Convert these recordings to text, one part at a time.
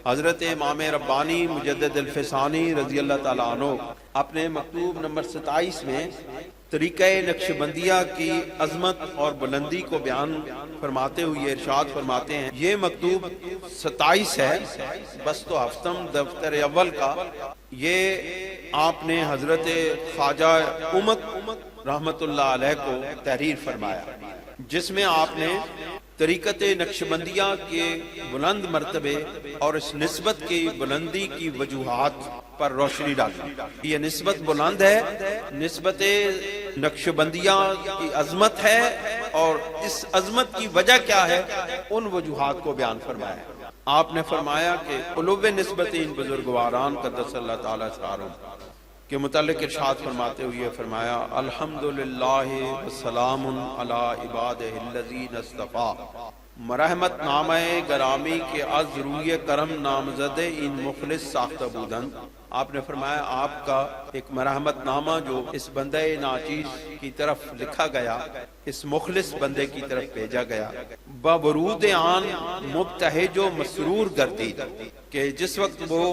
حضرت امام ربانی مجدد الفسانی رضی اللہ تعالیٰ عنہ اپنے مکتوب نمبر 27 میں طریقہ نقشبندیہ کی عظمت اور بلندی کو بیان فرماتے ہوئے ارشاد فرماتے ہیں، یہ مکتوب 27 ہے، بس تو ہفتم دفتر اول کا، یہ آپ نے حضرت خواجہ امت رحمت اللہ علیہ کو تحریر فرمایا، جس میں آپ نے طریقت نقشبندیہ کے بلند مرتبے اور اس نسبت کی بلندی کی وجوہات پر روشنی ڈالی۔ یہ نسبت بلند ہے، نسبت نقشبندیہ کی عظمت ہے، اور اس عظمت کی وجہ کیا ہے ان وجوہات کو بیان فرمایا۔ آپ نے فرمایا کہ علو نسبت ان بزرگواران قدس اللہ تعالی اسرارہم کے متعلق ارشاد فرماتے ہوئے فرمایا، الحمدللہ والسلام علی عبادہ الذین اصطفیٰ، مرحمت نامہ گرامی کے از روی کرم نامزد ان مخلص ساختہ بودن۔ آپ نے فرمایا آپ کا ایک مرحمت نامہ جو اس بندے ناچیز کی طرف لکھا گیا، اس مخلص بندے کی طرف بھیجا گیا، بورود آن مبتہج و مسرور گردید، کہ جس وقت وہ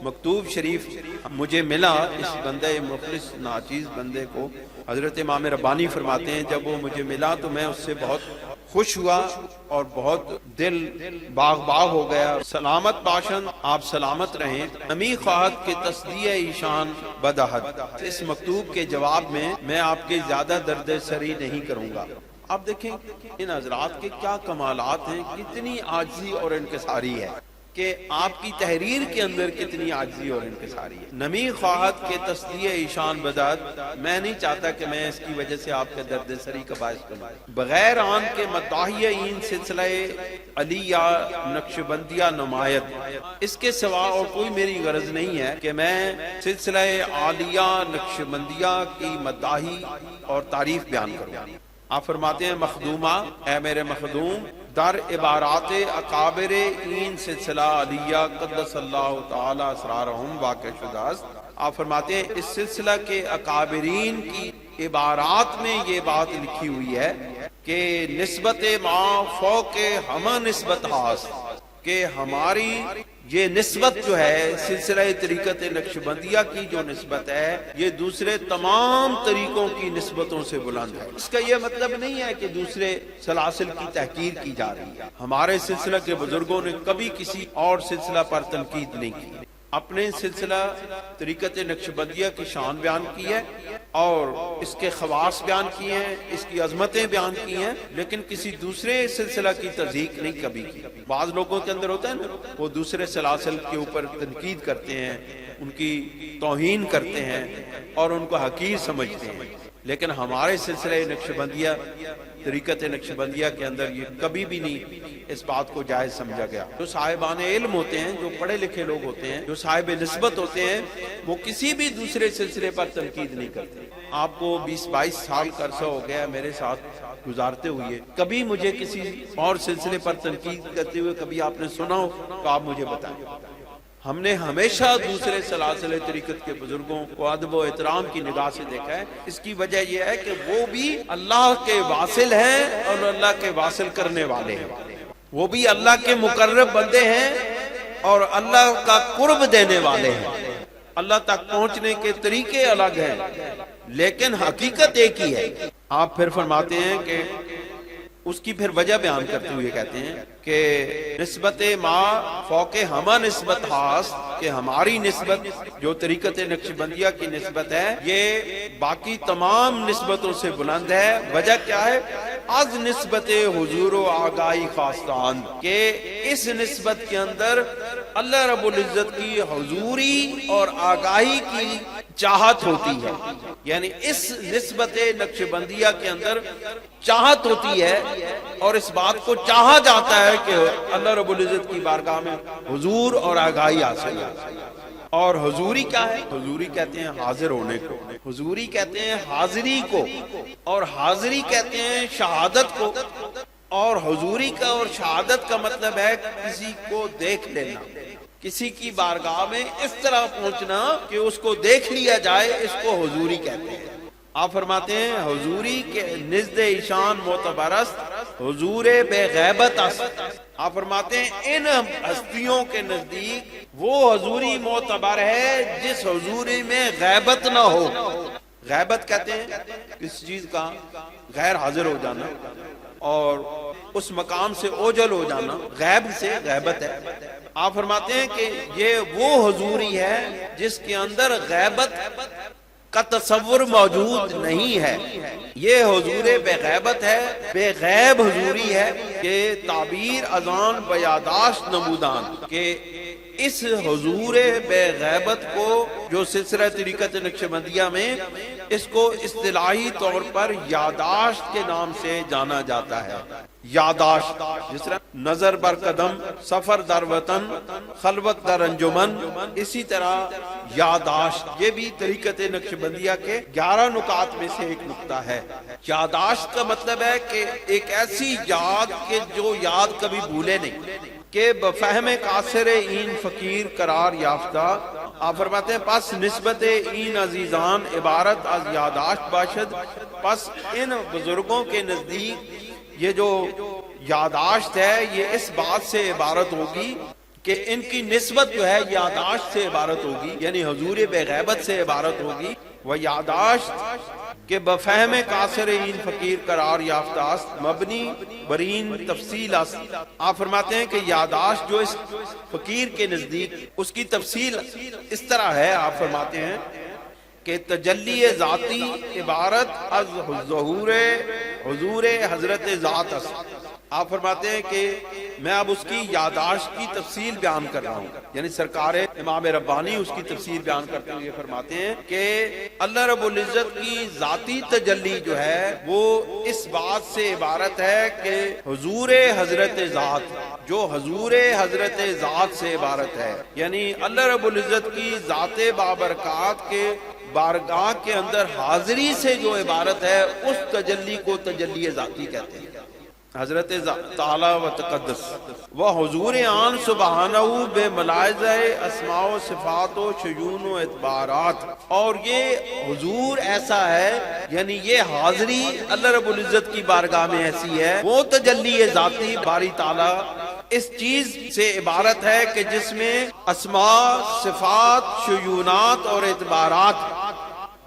مکتوب شریف مجھے ملا، اس بندے مخلص ناچیز بندے کو حضرت امام ربانی فرماتے ہیں، جب وہ مجھے ملا تو میں اس سے بہت خوش ہوا اور بہت دل باغ باغ ہو گیا۔ سلامت باشن، آپ سلامت رہیں، امی خواہد کے تصدیع ایشان بدہد۔ اس مکتوب کے جواب میں میں آپ کے زیادہ درد سری نہیں کروں گا۔ آپ دیکھیں ان حضرات کے کیا کمالات ہیں، کتنی عاجزی اور انکساری ہے، کہ آپ کی تحریر کے اندر کتنی عاجزی اور انکساری ہے۔ نمی خواہد کے تصدیع ایشان بدہد، میں نہیں چاہتا کہ میں اس کی وجہ سے آپ کے درد سری کا باعث کروں، بغیر آن کے مداحیہ این سلسلہ علیہ نقشبندیہ نمایت، اس کے سوا اور کوئی میری غرض نہیں ہے کہ میں سلسلہ عالیہ نقشبندیہ کی مداحی اور تعریف بیان کروں۔ آپ فرماتے ہیں، مخدومہ، اے میرے مخدوم، در عبارات اکابر این سلسلہ علیہ قدس اللہ تعالی اسرارہم واقع شدہ۔ آپ فرماتے ہیں اس سلسلہ کے اکابرین کی عبارات میں یہ بات لکھی ہوئی ہے کہ نسبت ما فوق ہمہ نسبت ہاس، کہ ہماری یہ نسبت جو ہے سلسلہ طریقت نقشبندیہ کی جو نسبت ہے، یہ دوسرے تمام طریقوں کی نسبتوں سے بلند ہے۔ اس کا یہ مطلب نہیں ہے کہ دوسرے سلاسل کی تحقیر کی جا رہی ہے۔ ہمارے سلسلہ کے بزرگوں نے کبھی کسی اور سلسلہ پر تنقید نہیں کی، اپنے سلسلہ طریقت نقشبندیہ کی شان بیان کی ہے اور اس کے خواص بیان کیے ہیں، اس کی عظمتیں بیان کی ہیں، لیکن کسی دوسرے سلسلہ کی تضحیق نہیں کبھی کی۔ بعض لوگوں کے اندر ہوتا ہے نا، وہ دوسرے سلاسل کے اوپر تنقید کرتے ہیں، ان کی توہین کرتے ہیں اور ان کو حقیر سمجھتے ہیں، لیکن ہمارے سلسلہ نقشبندیہ طریقت نقشبندیہ کے اندر یہ کبھی بھی نہیں اس بات کو جائز سمجھا گیا۔ جو صاحبان علم ہوتے ہیں، جو پڑھے لکھے لوگ ہوتے ہیں، جو صاحب نسبت ہوتے ہیں، وہ کسی بھی دوسرے سلسلے پر تنقید نہیں کرتے۔ آپ کو 20-22 سال کا عرصہ ہو گیا میرے ساتھ گزارتے ہوئے، کبھی مجھے کسی اور سلسلے پر تنقید کرتے ہوئے کبھی آپ نے سنا ہو تو آپ مجھے بتائیں۔ ہم نے ہمیشہ دوسرے سلاسل طریقت کے بزرگوں کو ادب و احترام کی نگاہ سے دیکھا ہے۔ اس کی وجہ یہ ہے کہ وہ بھی اللہ کے واصل ہیں اور اللہ کے واصل کرنے والے ہیں، وہ بھی اللہ کے مقرب بندے ہیں اور اللہ کا قرب دینے والے ہیں۔ اللہ تک پہنچنے کے طریقے الگ ہیں لیکن حقیقت ایک ہی ہے۔ آپ پھر فرماتے ہیں کہ اس کی پھر وجہ بیان کرتے ہوئے کہتے ہیں کہ نسبت ما فوق ہمہ نسبت ہاس، کہ ہماری نسبت جو طریقت نقشبندیہ کی نسبت ہے یہ باقی تمام نسبتوں سے بلند ہے۔ وجہ کیا ہے؟ از نسبت حضور و آگاہی خواستان، کہ اس نسبت کے اندر اللہ رب العزت کی حضوری اور آگاہی کی چاہت ہوتی ہے، یعنی اس نسبت نقشبندیہ کے اندر چاہت ہوتی ہے اور اس بات کو چاہا جاتا ہے کہ اللہ رب العزت کی بارگاہ میں حضور اور آگاہی حاصل ہے۔ اور حضوری کیا ہے؟ حضوری کہتے ہیں حاضر ہونے کو، حضوری کہتے ہیں حاضری کو، اور حاضری کہتے ہیں شہادت کو، اور حضوری کا اور شہادت کا مطلب ہے کسی کو دیکھ لینا، کسی کی بارگاہ میں اس طرح پہنچنا کہ اس کو دیکھ لیا جائے، اس کو حضوری کہتے ہیں۔ آپ فرماتے ہیں حضوری کے نزد ایشان معتبر است، حضور بے غیبت است، آپ فرماتے ہیں ان ہستیوں کے نزدیک وہ حضوری معتبر ہے جس حضوری میں غیبت نہ ہو. غیبت کہتے ہیں کس چیز کا؟ غیر حاضر ہو جانا اور اس مقام سے اوجل ہو جانا، غیب سے غیبت ہے. آپ فرماتے ہیں کہ یہ وہ حضوری ہے جس کے اندر غیبت کا تصور موجود نہیں ہے. یہ حضور بے غیبت ہے، بے غیب حضوری ہے کہ تعبیر اذان بیاداشت نمودان کہ اس حضور بے غیبت کو جو سلسلہ طریقت نقشبندیہ میں اس کو اصطلاحی طور پر یاداشت کے نام سے جانا جاتا ہے. یاداشت جس طرح نظر بر قدم، سفر در وطن، خلوت در انجمن، اسی طرح یاداشت یہ بھی طریقت نقشبندیہ کے 11 نکات میں سے ایک نکتہ ہے. یاداشت کا مطلب ہے کہ ایک ایسی یاد کہ جو یاد کبھی بھولے نہیں، کہ بفہم قاصر این فقیر قرار یافتہ. آپ فرماتے ہیں پس نسبت این عزیزان عبارت از یاداشت باشد. پس ان بزرگوں کے نزدیک یہ جو یاداشت ہے یہ اس بات سے عبارت ہوگی کہ ان کی نسبت جو ہے یاداشت سے عبارت ہوگی، یعنی حضور بے غیبت سے عبارت ہوگی. وہ یاداشت کہ بفہم قاصر این فقیر قرار یافتہ است مبنی برین تفصیل است. آپ فرماتے ہیں کہ یاداشت جو اس فقیر کے نزدیک اس کی تفصیل اس طرح ہے. آپ فرماتے ہیں کہ تجلی ذاتی عبارت از حضور حضرت ذات است. آپ فرماتے ہیں کہ میں اب اس کی یاداشت کی تفصیل بیان کر رہا ہوں، یعنی سرکار امام ربانی اس کی تفصیل بیان کرتے ہوئے فرماتے ہیں کہ اللہ رب العزت کی ذاتی تجلی جو ہے وہ اس بات سے عبارت ہے کہ حضور حضرت ذات، جو حضور حضرت ذات سے عبارت ہے، یعنی اللہ رب العزت کی ذات بابرکات کے بارگاہ کے اندر حاضری سے جو عبارت ہے اس تجلی کو تجلی ذاتی کہتے ہیں. حضرت تعالی و تقدس وہ حضور آن سبحانہ بے ملاحظہ اسماء و صفات و شیون و اعتبارات. اور یہ حضور ایسا ہے یعنی یہ حاضری اللہ رب العزت کی بارگاہ میں ایسی ہے، وہ تجلی ذاتی باری تعالی اس چیز سے عبارت ہے کہ جس میں اسماء، صفات، شیونات اور اعتبارات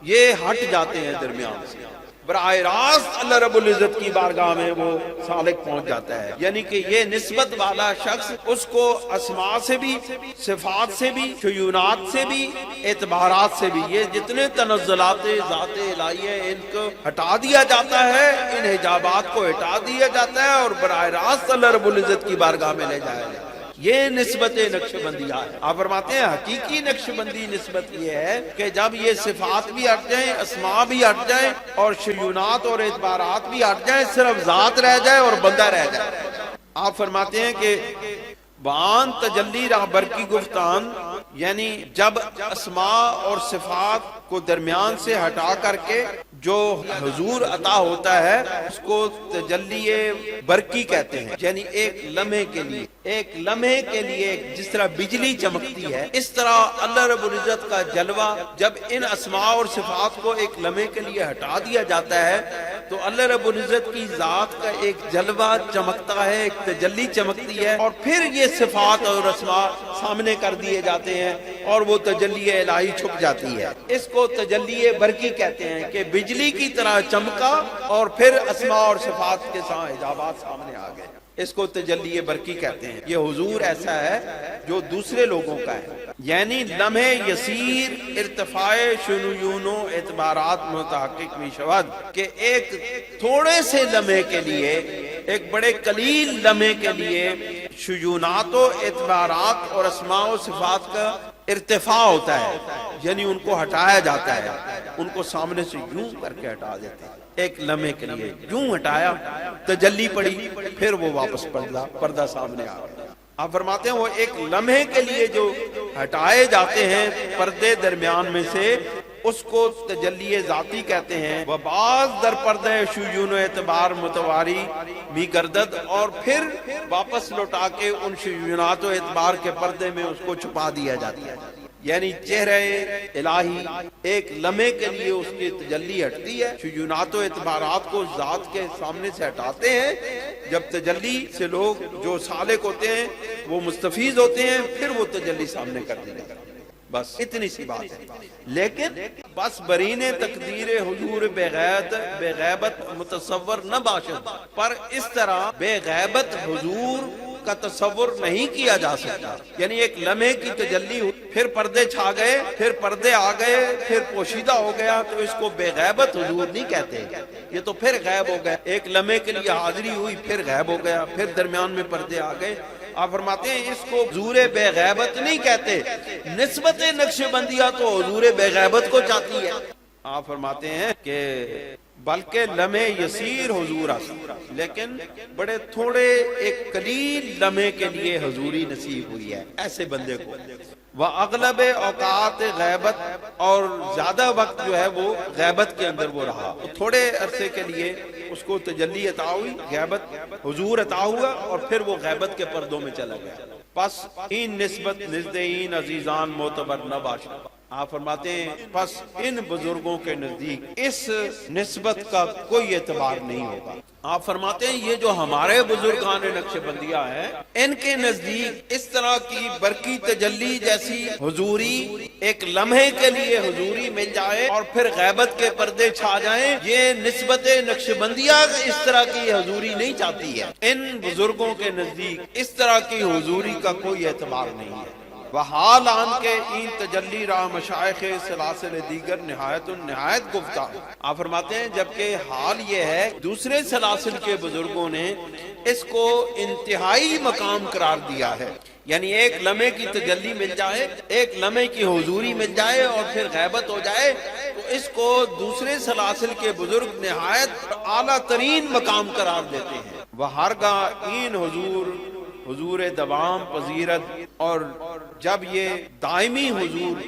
یہ ہٹ جاتے ہیں درمیان سے، براہ راست اللہ رب العزت کی بارگاہ میں وہ سالک پہنچ جاتا ہے. یعنی کہ یہ نسبت والا شخص اس کو اسماء سے بھی، صفات سے بھی، شیونات سے بھی، اعتبارات سے بھی، یہ جتنے تنزلات ذات الہی ہے ان کو ہٹا دیا جاتا ہے، ان حجابات کو ہٹا دیا جاتا ہے اور براہ راست اللہ رب العزت کی بارگاہ میں لے جایا جاتا ہے. یہ نسبت نقشبندیہ ہے. آپ فرماتے ہیں حقیقی نقشبندی نسبت یہ ہے کہ جب یہ صفات بھی ہٹ جائیں، اسماء بھی ہٹ جائیں اور شیونات اور اعتبارات بھی ہٹ جائیں، صرف ذات رہ جائے اور بندہ رہ جائے. آپ فرماتے ہیں کہ بان تجلی رہبر کی گفتان، یعنی جب اسماء اور صفات کو درمیان سے ہٹا کر کے جو حضور عطا ہوتا ہے اس کو تجلی برقی کہتے ہیں، یعنی ایک لمحے کے لیے، ایک لمحے کے لیے جس طرح بجلی چمکتی ہے اس طرح اللہ رب العزت کا جلوہ جب ان اسماء اور صفات کو ایک لمحے کے لیے ہٹا دیا جاتا ہے تو اللہ رب العزت کی ذات کا ایک جلوہ چمکتا ہے، ایک تجلی چمکتی ہے اور پھر یہ صفات اور اسماء سامنے کر دیے جاتے ہیں اور وہ تجلی الہی چھپ جاتی ہے. اس کو تجلی برقی کہتے ہیں کہ بجلی کی طرح چمکا اور پھر اسماء اور صفات کے ساتھ حجابات سامنے آ گئے. اس کو تجلی برقی کہتے ہیں. یہ حضور ایسا ہے جو دوسرے لوگوں کا ہے، یعنی لمحے یسیر ارتفاع شنیون و اعتبارات متحقق می شود کہ ایک تھوڑے سے لمحے کے لیے، ایک بڑے قلیل لمحے کے لیے شیونات و اعتبارات اور اسماء و صفات کا ارتفاع ہوتا ہے، یعنی ان کو ہٹایا جاتا ہے، ان کو سامنے سے یوں کر کے ہٹا دیتے ہیں. ایک لمحے کے لیے یوں ہٹایا، تجلی پڑی، پھر وہ واپس پردہ سامنے آ گیا. آپ فرماتے ہیں وہ ایک لمحے کے لیے جو ہٹائے جاتے ہیں پردے درمیان میں سے اس کو تجلی ذاتی کہتے ہیں. وہ بعض در پردہ شیون و اعتبار متواری می گردد، اور پھر واپس لوٹا کے ان شیونات و اعتبار کے پردے میں اس کو چھپا دیا جاتا ہے. یعنی چہرے الہی ایک لمحے کے لیے اس کی تجلی ہٹتی ہے، شجونات و اعتبارات کو ذات کے سامنے سے ہٹاتے ہیں، جب تجلی سے لوگ جو سالک ہوتے ہیں وہ مستفیض ہوتے ہیں، پھر وہ تجلی سامنے کر دیں گے، بس اتنی سی بات ہے۔ لیکن بس برین تقدیر حضور بے غیبت متصور نہ باشد، پر اس طرح بے غیبت حضور کا تصور نہیں کیا جا سکتا، یعنی ایک لمحے کی تجلی پھر پردے چھا گئے، پھر پردے آ گئے، پھر پوشیدہ ہو گیا، تو اس کو بے غیبت حضور نہیں کہتے، یہ تو پھر غیب ہو گیا، ایک لمحے کے لیے حاضری ہوئی پھر غیب ہو گیا، پھر درمیان میں پردے آ گئے۔ آپ فرماتے ہیں اس کو حضور بے غیبت نہیں کہتے، نسبت نقش بندیہ تو حضور بے غیبت کو چاہتی ہے۔ آپ فرماتے ہیں کہ بلکہ لمحے یسیر حضور است، لیکن بڑے تھوڑے ایک قلیل لمحے کے لیے حضوری نصیب ہوئی ہے ایسے بندے کو، وہ اغلب اوقات غیبت، اور زیادہ وقت جو ہے وہ غیبت کے اندر وہ رہا، تھوڑے عرصے کے لیے اس کو تجلی عطا ہوئی، غیبت حضور عطا ہوا، اور پھر وہ غیبت کے پردوں میں چلا گیا۔ پس ان نسبت نزدین عزیزان معتبر نہ باشد، آپ فرماتے ہیں پس ان بزرگوں کے نزدیک اس نسبت کا کوئی اعتبار نہیں ہوگا۔ آپ فرماتے ہیں یہ جو ہمارے بزرگان نقش بندیہ ہیں، ان کے نزدیک اس طرح کی برقی تجلی جیسی حضوری ایک لمحے کے لیے حضوری مل جائے اور پھر غیبت کے پردے چھا جائیں، یہ نسبت نقش بندیہ اس طرح کی حضوری نہیں چاہتی ہے۔ ان بزرگوں کے نزدیک اس طرح کی حضوری کا کوئی اعتبار نہیں ہے۔ وحال آن کے این تجلی راہ مشائخ سلاسل دیگر نہایت گفتہ، آپ فرماتے ہیں جبکہ حال یہ ہے دوسرے سلاسل کے بزرگوں نے اس کو انتہائی مقام قرار دیا ہے، یعنی ایک لمحے کی تجلی مل جائے، ایک لمحے کی حضوری مل جائے اور پھر غیبت ہو جائے، تو اس کو دوسرے سلاسل کے بزرگ نہایت اعلیٰ ترین مقام قرار دیتے ہیں۔ وہ ہرگاہ این حضور دوام پذیرت، اور جب یہ دائمی حضور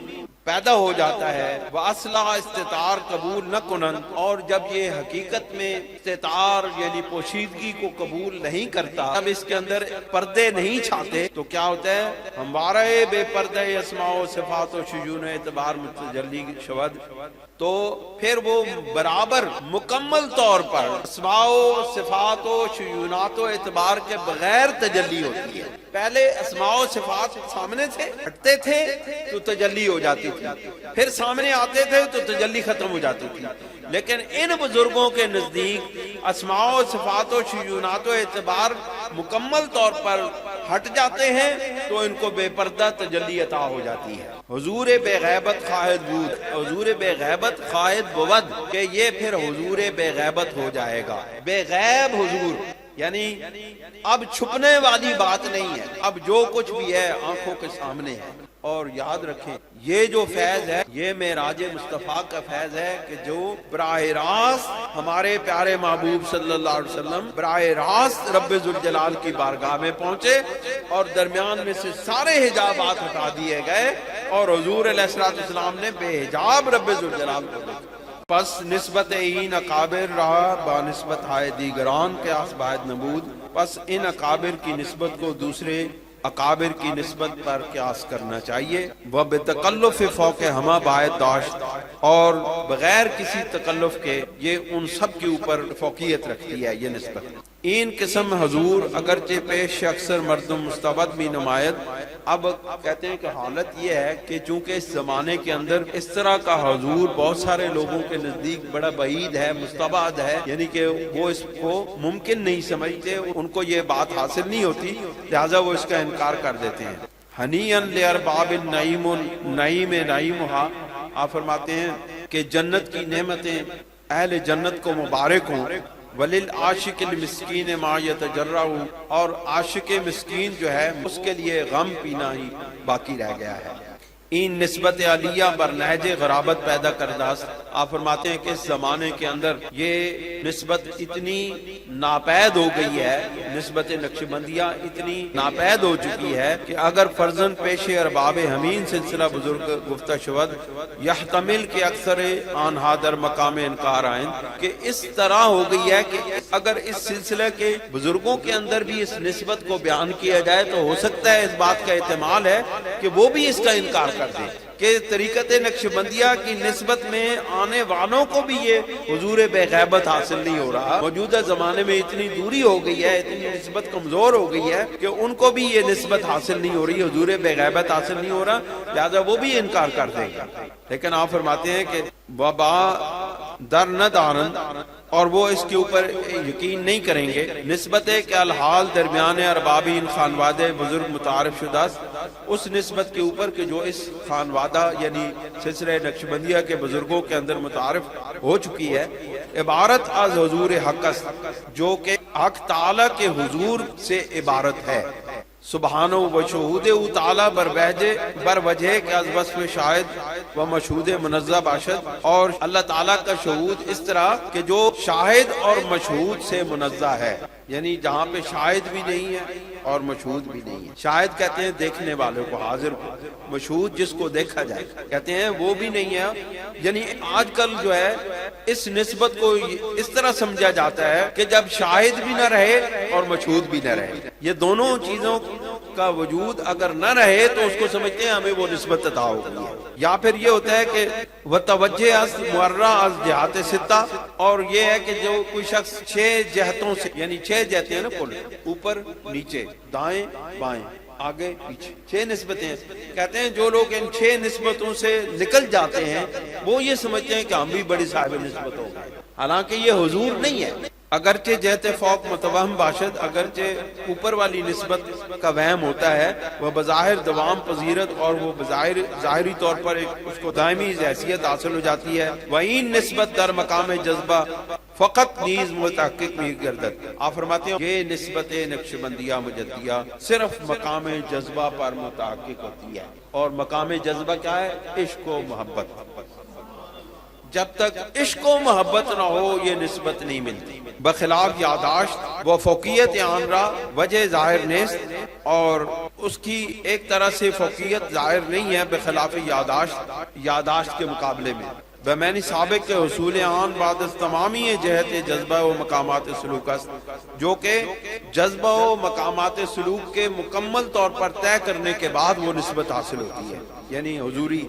پیدا ہو جاتا ہے، وہ اصلہ استطار قبول نہ کنن، اور جب یہ حقیقت میں استطار یعنی پوشیدگی کو قبول نہیں کرتا، جب اس کے اندر پردے نہیں چھاتے، تو کیا ہوتا ہے ہمارا بے پردہ اسماء و صفات و شجون اعتبار متجلی شود، تو پھر وہ برابر مکمل طور پر اسماء و صفات و شیونات و اعتبار کے بغیر تجلی ہوتی ہے۔ پہلے اسماء و صفات سامنے تھے، ہٹتے تھے تو تجلی ہو جاتی تھی، پھر سامنے آتے تھے تو تجلی ختم ہو جاتی تھی، لیکن ان بزرگوں کے نزدیک اسماء و صفات و شیونات و اعتبار مکمل طور پر ہٹ جاتے ہیں تو ان کو بے پردہ تجلی عطا ہو جاتی ہے۔ حضور بے غیبت خواہد بود، حضور بے غیبت خواہد بود کہ یہ پھر حضور بے غیبت ہو جائے گا، بے غیب حضور، یعنی اب چھپنے والی بات نہیں ہے، اب جو کچھ بھی ہے آنکھوں کے سامنے ہے۔ اور یاد رکھیں یہ جو فیض ہے یہ معراج مصطفیٰ کا فیض ہے کہ جو براہ راست ہمارے پیارے محبوب صلی اللہ علیہ وسلم براہ راست رب ذوالجلال کی بارگاہ میں پہنچے اور درمیان میں سے سارے حجابات ہٹا دیے گئے اور حضور علیہ السلام نے بے حجاب رب ذوالجلال کو دیکھا۔ پس نسبت این اکابر رہا با نسبت ہائے دیگران کے آسبائد نبود، پس ان اکابر کی نسبت کو دوسرے اکابر کی نسبت پر قیاس کرنا چاہیے، وہ بتکلف فوق ہما باعث داشت، اور بغیر کسی تکلف کے یہ ان سب کے اوپر فوقیت رکھتی ہے یہ نسبت۔ این قسم حضور اگرچہ پیش اکثر مردم مستبد بھی نمایت، اب کہتے ہیں کہ حالت یہ ہے کہ چونکہ اس زمانے کے اندر اس طرح کا حضور بہت سارے لوگوں کے نزدیک بڑا بعید ہے، مستبعد ہے، یعنی کہ وہ اس کو ممکن نہیں سمجھتے، ان کو یہ بات حاصل نہیں ہوتی، لہٰذا وہ اس کا انکار کر دیتے ہیں۔ ہنیئن لارباب النعیم نعیم نعیمہا، آپ فرماتے ہیں کہ جنت کی نعمتیں اہل جنت کو مبارک ہوں، وَلِلْعَاشِقِ الْمِسْكِينِ مَا يَتَجَرَّعُ، اور عاشق مسکین جو ہے اس کے لیے غم پینا ہی باقی رہ گیا ہے۔ این نسبت علیہ بر نہج غرابت پیدا کرداست، آپ فرماتے ہیں کہ اس زمانے کے اندر یہ نسبت اتنی ناپید ہو گئی ہے، نسبت نقشبندیہ اتنی ناپید ہو چکی ہے کہ اگر فرزن پیش ارباب ہمین سلسلہ بزرگ گفتہ شود یحتمل کہ اکثر آنہا در مقام انکار آئیں، کہ اس طرح ہو گئی ہے کہ اگر اس سلسلے کے بزرگوں کے اندر بھی اس نسبت کو بیان کیا جائے تو ہو سکتا ہے اس بات کا احتمال ہے کہ وہ بھی اس کا انکار کر دیں، کہ طریقت نقشبندیہ کی نسبت میں آنے والوں کو بھی یہ حضور بے غیبت حاصل نہیں ہو رہا. موجودہ زمانے میں اتنی دوری ہو گئی ہے, اتنی نسبت کمزور ہو گئی ہے کہ ان کو بھی یہ نسبت حاصل نہیں ہو رہی, حضور بے غیبت حاصل نہیں ہو رہا, لہذا وہ بھی انکار کر دیں گے. لیکن آپ فرماتے ہیں کہ وبا در نہ دارن, اور وہ اس کے اوپر یقین نہیں کریں گے. نسبت کہ الحال درمیان اربابین خانوادہ بزرگ متعارف شدہ, اس نسبت کے اوپر کہ جو اس خانوادہ یعنی سلسلہ نقشبندیہ کے بزرگوں کے اندر متعارف ہو چکی ہے, عبارت از حضور حق است, جو کہ حق تعالی کے حضور سے عبارت ہے. سبحانہ و شہود او تعالی بر وجہ کہ از وصف شاہد و مشہود منزہ باشد, اور اللہ تعالیٰ کا شہود اس طرح کہ جو شاہد اور مشہود سے منزہ ہے, یعنی جہاں پہ شاہد بھی نہیں ہے اور مشہود بھی نہیں ہے. شاہد کہتے ہیں دیکھنے والوں کو, حاضر کو, مشہود جس کو دیکھا جائے کہتے ہیں وہ بھی نہیں ہے. یعنی آج کل جو ہے اس نسبت کو اس طرح سمجھا جاتا ہے کہ جب شاہد بھی نہ رہے اور مشہود بھی نہ رہے, یہ دونوں چیزوں کا وجود اگر نہ رہے تو اس کو سمجھتے ہیں ہمیں وہ نسبت عطا ہو گئی ہے. یا پھر یہ ہوتا ہے کہ وتوجہ از معرہ از جہات ستہ, اور یہ ہے کہ جو کوئی شخص 6 جہتوں سے, یعنی 6 جہتیں ہیں نا پل, اوپر نیچے دائیں بائیں آگے پیچھے 6 نسبتیں, کہتے ہیں جو لوگ ان 6 نسبتوں سے نکل جاتے ہیں وہ یہ سمجھتے ہیں کہ ہم بھی بڑی صاحب نسبت ہو گئے, حالانکہ یہ حضور نہیں ہے. اگرچہ جہت فوق متوہم باشد, اگرچہ اوپر والی نسبت کا وہم ہوتا ہے, وہ بظاہر دوام پذیرت, اور وہ ظاہری طور پر اس کو دائمی حیثیت حاصل ہو جاتی ہے. وہیں نسبت در مقام جذبہ فقط نیز متحقق بھی گردد. آپ فرماتے ہیں یہ نسبت نقشبندیہ مجدیہ صرف مقام جذبہ پر متحقق ہوتی ہے, اور مقام جذبہ کیا ہے؟ عشق و محبت. جب تک عشق و محبت نہ ہو یہ نسبت نہیں ملتی. بخلاف یاداشت وہ فوقیت آن را وجہ ظاہر نیست, اور اس کی ایک طرح سے فوقیت ظاہر نہیں ہے بخلاف یاداشت کے مقابلے میں. بمعنی سابق کے حصول آن بعد از تمامی جہت جذبہ و مقامات سلوک است, جو کہ جذبہ و مقامات سلوک کے مکمل طور پر طے کرنے کے بعد وہ نسبت حاصل ہوتی ہے, یعنی حضوری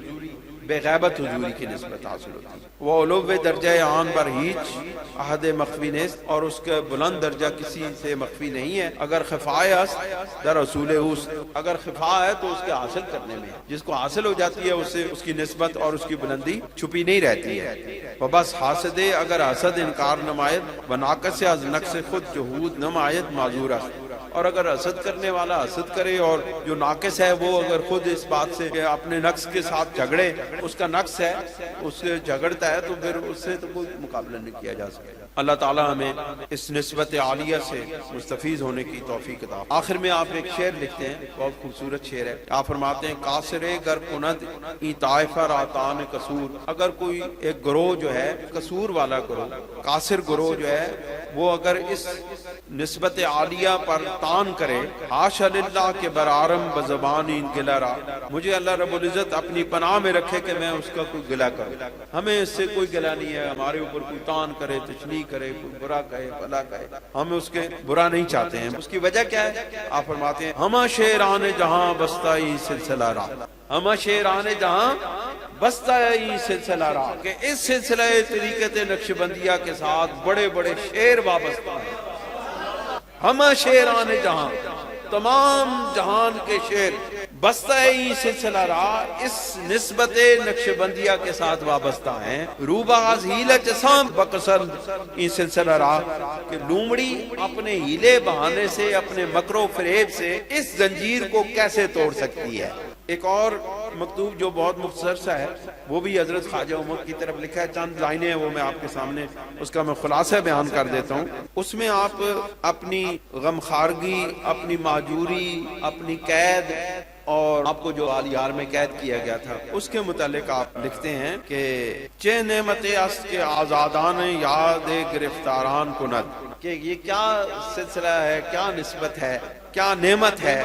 بے غیبت حضوری کی نسبت حاصل ہوتی ہے. وہ علو درجہ آن پر ہیچ احد مخفی نیست, اور اس کا بلند درجہ کسی سے مخفی نہیں ہے. اگر خفائے است در رسول اوست, اگر خفا ہے تو اس کے حاصل کرنے میں, جس کو حاصل ہو جاتی ہے اس سے اس کی نسبت اور اس کی بلندی چھپی نہیں رہتی ہے. بس حاسد اگر حسد انکار نمائد و ناقص از نقص خود جہود نمائد معذور است, اور اگر حسد کرنے والا حسد کرے اور جو ناقص ہے وہ اگر خود اس بات سے کہ اپنے نقص کے ساتھ جھگڑے, اس کا نقص ہے اس سے جھگڑتا ہے, تو پھر اس سے تو کوئی مقابلہ نہیں کیا جا سکتا. اللہ تعالی ہمیں اس نسبت عالیہ سے مستفیض ہونے کی توفیق عطا. آخر میں آپ ایک شعر لکھتے ہیں, بہت خوبصورت شعر ہے. آپ فرماتے ہیں قاصر گر کند ای طائفہ راتان قصور, اگر کوئی ایک گروہ جو ہے قصور والا گروہ, قاصر گروہ جو ہے, وہ اگر اس نسبت عالیہ پر تان کرے, حاشا للہ کے برارم بزبان ان گلہ را, مجھے اللہ رب العزت اپنی پناہ میں رکھے کہ میں اس کا کوئی گلہ کروں. ہمیں اس سے کوئی گلہ نہیں ہے, ہمارے اوپر کوئی تان کرے, تشنیع کرے, کوئی برا کہے, بھلا کہے, ہم اس کے برا نہیں چاہتے ہیں. اس کی وجہ کیا ہے؟ آپ فرماتے ہیں ہما شیران جہاں بستہ ای سلسلہ را, ہما شیران جہاں بستہ ای سلسلہ را, کہ اس سلسلہ طریقت نقشبندیہ کے ساتھ بڑے بڑے شعر وابستہ ہیں. ہما شیران جہاں, تمام جہان کے شعر, بستہ ای سلسلہ را, اس نسبت نقشبندیہ کے ساتھ وابستہ ہیں. روباز ہیلہ چسام بقصر ای سلسلہ را, کہ لومڑی اپنے ہیلے بہانے سے, اپنے مکر و فریب سے اس زنجیر کو کیسے توڑ سکتی ہے. ایک اور مکتوب جو بہت مختصر سا ہے, وہ بھی حضرت خواجہ عمر کی طرف لکھا ہے, چند لائنیں ہیں, وہ میں آپ کے سامنے اس کا میں خلاصہ بیان کر دیتا ہوں. اس میں آپ اپنی غمخارگی, اپنی مہجوری, اپنی قید, اور آپ کو جو عالیار میں قید کیا گیا تھا, اس کے متعلق آپ لکھتے ہیں کہ چہ نعمت است کے آزادان یاد گرفتاران کند, کہ یہ کیا سلسلہ ہے, کیا نسبت ہے, کیا نعمت ہے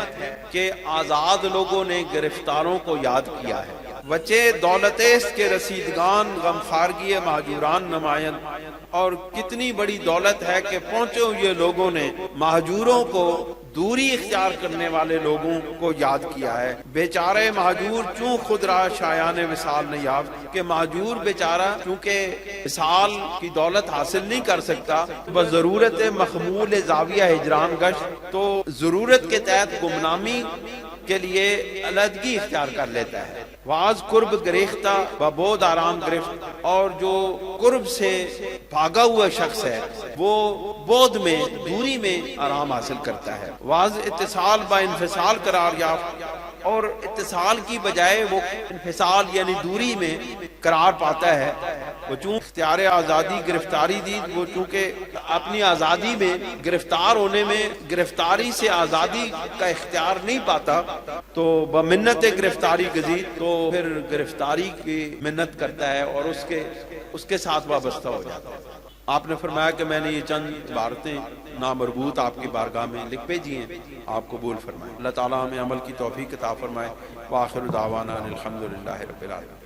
کہ آزاد لوگوں نے گرفتاروں کو یاد کیا ہے. وچے دولتیست کے رسیدگان غمخارگی مہجوران نمائن, اور کتنی بڑی دولت ہے کہ پہنچے ہوئے لوگوں نے مہجوروں کو دوری اختیار کرنے والے لوگوں کو یاد کیا ہے۔ بیچارے مہجور چوں خود را شایان وصال نہیں یافت، کہ مہجور بیچارہ چونکہ وصال کی دولت حاصل نہیں کر سکتا، بضرورت مخمول زاویہ ہجران گشت، تو ضرورت کے تحت گمنامی کے لیے علیحدگی اختیار کر لیتا ہے۔ واز قرب گریختہ ببود آرام گرفت، اور جو قرب سے بھاگا ہوا شخص ہے وہ بود میں، دوری میں آرام حاصل کرتا ہے۔ واز اتصال با انفصال قرار یافت، اور اتصال کی بجائے وہ انفصال یعنی دوری میں قرار پاتا ہے۔ وہ چون اختیار آزادی گرفتاری دی، وہ چونکہ اپنی آزادی میں گرفتار ہونے میں گرفتاری سے آزادی کا اختیار نہیں پاتا، تو بمنت گرفتاری گزید، تو پھر گرفتاری کی منت کرتا ہے اور اس کے ساتھ وابستہ ہو جاتا ہے۔ آپ نے فرمایا کہ میں نے یہ چند عبارتیں نامربوط آپ کی بارگاہ میں لکھ بھیجی ہیں، آپ قبول فرمائیں۔ اللہ تعالیٰ ہمیں عمل کی توفیق عطا فرمائے۔ وآخر دعوانا الحمدللہ رب العالمین۔